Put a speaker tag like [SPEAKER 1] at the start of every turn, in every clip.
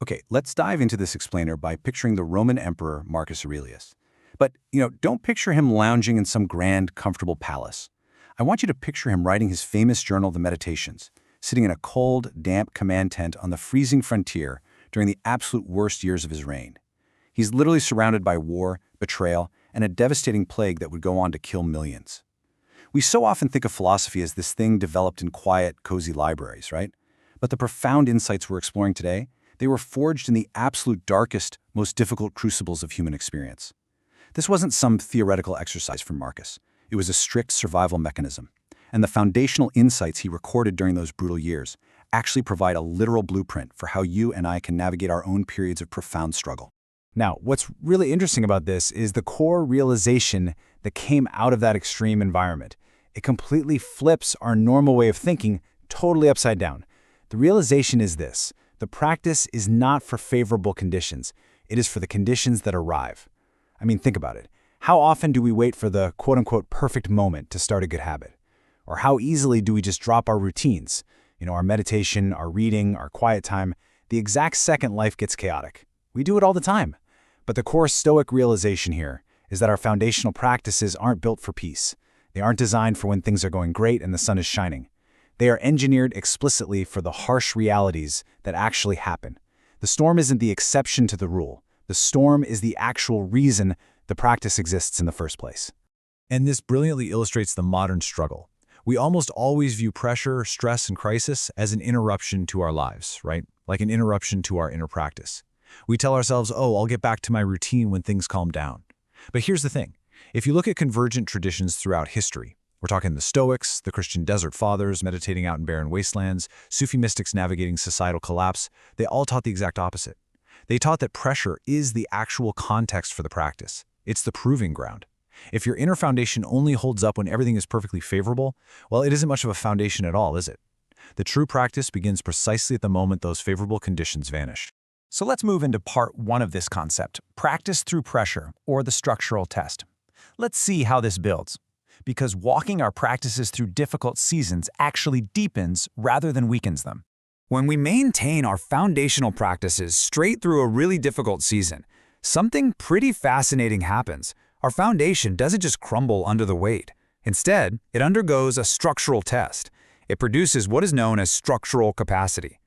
[SPEAKER 1] Okay, let's dive into this explainer by picturing the Roman Emperor Marcus Aurelius. But, don't picture him lounging in some grand, comfortable palace. I want you to picture him writing his famous journal, The Meditations, sitting in a cold, damp command tent on the freezing frontier during the absolute worst years of his reign. He's literally surrounded by war, betrayal, and a devastating plague that would go on to kill millions. We so often think of philosophy as this thing developed in quiet, cozy libraries, right? But the profound insights we're exploring today, they were forged in the absolute darkest, most difficult crucibles of human experience. This wasn't some theoretical exercise from Marcus. It was a strict survival mechanism. And the foundational insights he recorded during those brutal years actually provide a literal blueprint for how you and I can navigate our own periods of profound struggle.
[SPEAKER 2] Now, what's really interesting about this is the core realization that came out of that extreme environment. It completely flips our normal way of thinking totally upside down. The realization is this: the practice is not for favorable conditions. It is for the conditions that arrive. I mean, think about it. How often do we wait for the quote-unquote perfect moment to start a good habit? Or how easily do we just drop our routines? Our meditation, our reading, our quiet time, the exact second life gets chaotic. We do it all the time. But the core Stoic realization here is that our foundational practices aren't built for peace. They aren't designed for when things are going great and the sun is shining. They are engineered explicitly for the harsh realities that actually happen. The storm isn't the exception to the rule. The storm is the actual reason the practice exists in the first place.
[SPEAKER 3] And this brilliantly illustrates the modern struggle. We almost always view pressure, stress, and crisis as an interruption to our lives, right? Like an interruption to our inner practice. We tell ourselves, oh, I'll get back to my routine when things calm down. But here's the thing. If you look at convergent traditions throughout history, we're talking the Stoics, the Christian desert fathers meditating out in barren wastelands, Sufi mystics navigating societal collapse, they all taught the exact opposite. They taught that pressure is the actual context for the practice. It's the proving ground. If your inner foundation only holds up when everything is perfectly favorable, well, it isn't much of a foundation at all, is it? The true practice begins precisely at the moment those favorable conditions vanish.
[SPEAKER 4] So let's move into part 1 of this concept, practice through pressure, or the structural test. Let's see how this builds. Because walking our practices through difficult seasons actually deepens rather than weakens them. When we maintain our foundational practices straight through a really difficult season, something pretty fascinating happens. Our foundation doesn't just crumble under the weight. Instead, it undergoes a structural test. It produces what is known as structural capacity.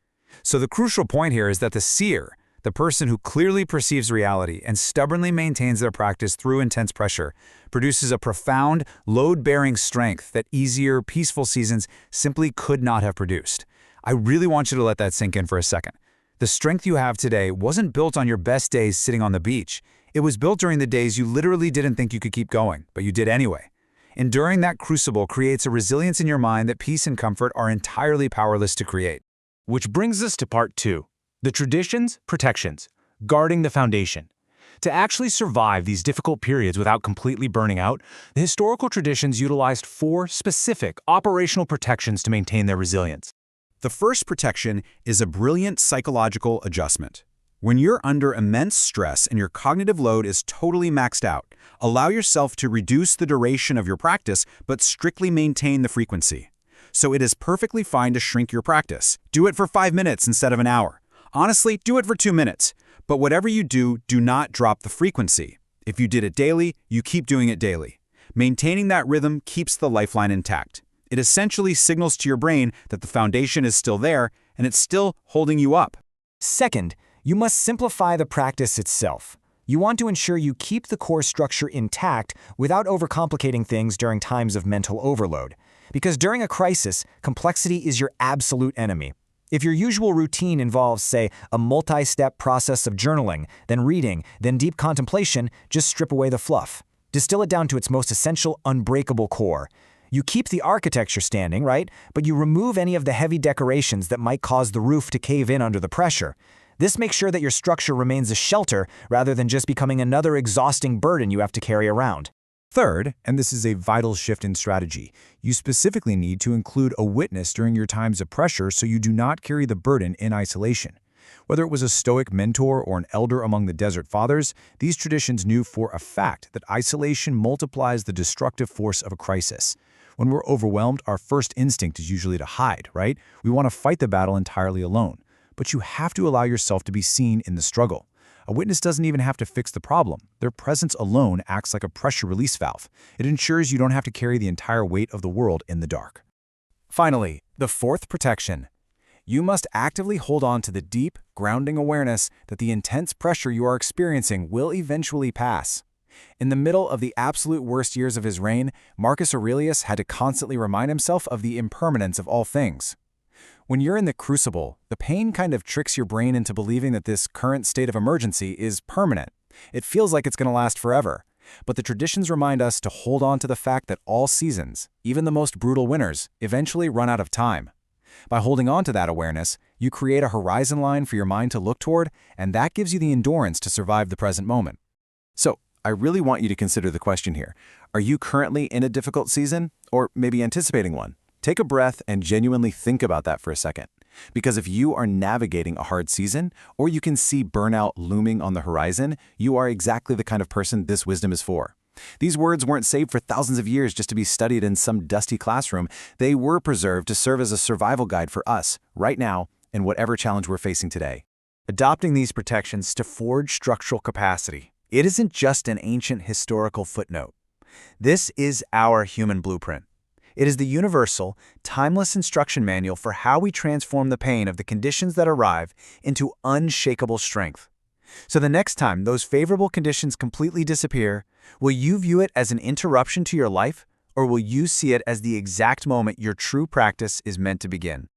[SPEAKER 4] So the crucial point here is that the seer, the person who clearly perceives reality and stubbornly maintains their practice through intense pressure, produces a profound, load-bearing strength that easier, peaceful seasons simply could not have produced. I really want you to let that sink in for a second. The strength you have today wasn't built on your best days sitting on the beach. It was built during the days you literally didn't think you could keep going, but you did anyway. Enduring that crucible creates a resilience in your mind that peace and comfort are entirely powerless to create.
[SPEAKER 5] Which brings us to part 2, the traditions, protections, guarding the foundation. To actually survive these difficult periods without completely burning out, the historical traditions utilized 4 specific operational protections to maintain their resilience.
[SPEAKER 1] The first protection is a brilliant psychological adjustment. When you're under immense stress and your cognitive load is totally maxed out, allow yourself to reduce the duration of your practice but strictly maintain the frequency. So it is perfectly fine to shrink your practice. Do it for 5 minutes instead of an hour. Honestly, do it for 2 minutes. But whatever you do, do not drop the frequency. If you did it daily, you keep doing it daily. Maintaining that rhythm keeps the lifeline intact. It essentially signals to your brain that the foundation is still there and it's still holding you up.
[SPEAKER 4] Second, you must simplify the practice itself. You want to ensure you keep the core structure intact without overcomplicating things during times of mental overload. Because during a crisis, complexity is your absolute enemy. If your usual routine involves, say, a multi-step process of journaling, then reading, then deep contemplation, just strip away the fluff. Distill it down to its most essential, unbreakable core. You keep the architecture standing, right? But you remove any of the heavy decorations that might cause the roof to cave in under the pressure. This makes sure that your structure remains a shelter rather than just becoming another exhausting burden you have to carry around.
[SPEAKER 3] Third, and this is a vital shift in strategy, you specifically need to include a witness during your times of pressure so you do not carry the burden in isolation. Whether it was a Stoic mentor or an elder among the Desert Fathers, these traditions knew for a fact that isolation multiplies the destructive force of a crisis. When we're overwhelmed, our first instinct is usually to hide, right? We want to fight the battle entirely alone. But you have to allow yourself to be seen in the struggle. A witness doesn't even have to fix the problem. Their presence alone acts like a pressure release valve. It ensures you don't have to carry the entire weight of the world in the dark.
[SPEAKER 2] Finally, the fourth protection. You must actively hold on to the deep, grounding awareness that the intense pressure you are experiencing will eventually pass. In the middle of the absolute worst years of his reign, Marcus Aurelius had to constantly remind himself of the impermanence of all things. When you're in the crucible, the pain kind of tricks your brain into believing that this current state of emergency is permanent. It feels like it's going to last forever. But the traditions remind us to hold on to the fact that all seasons, even the most brutal winters, eventually run out of time. By holding on to that awareness, you create a horizon line for your mind to look toward, and that gives you the endurance to survive the present moment.
[SPEAKER 1] So, I really want you to consider the question here. Are you currently in a difficult season, or maybe anticipating one? Take a breath and genuinely think about that for a second. Because if you are navigating a hard season, or you can see burnout looming on the horizon, you are exactly the kind of person this wisdom is for. These words weren't saved for thousands of years just to be studied in some dusty classroom. They were preserved to serve as a survival guide for us, right now, in whatever challenge we're facing today.
[SPEAKER 2] Adopting these protections to forge structural capacity. It isn't just an ancient historical footnote. This is our human blueprint. It is the universal, timeless instruction manual for how we transform the pain of the conditions that arrive into unshakable strength. So the next time those favorable conditions completely disappear, will you view it as an interruption to your life, or will you see it as the exact moment your true practice is meant to begin?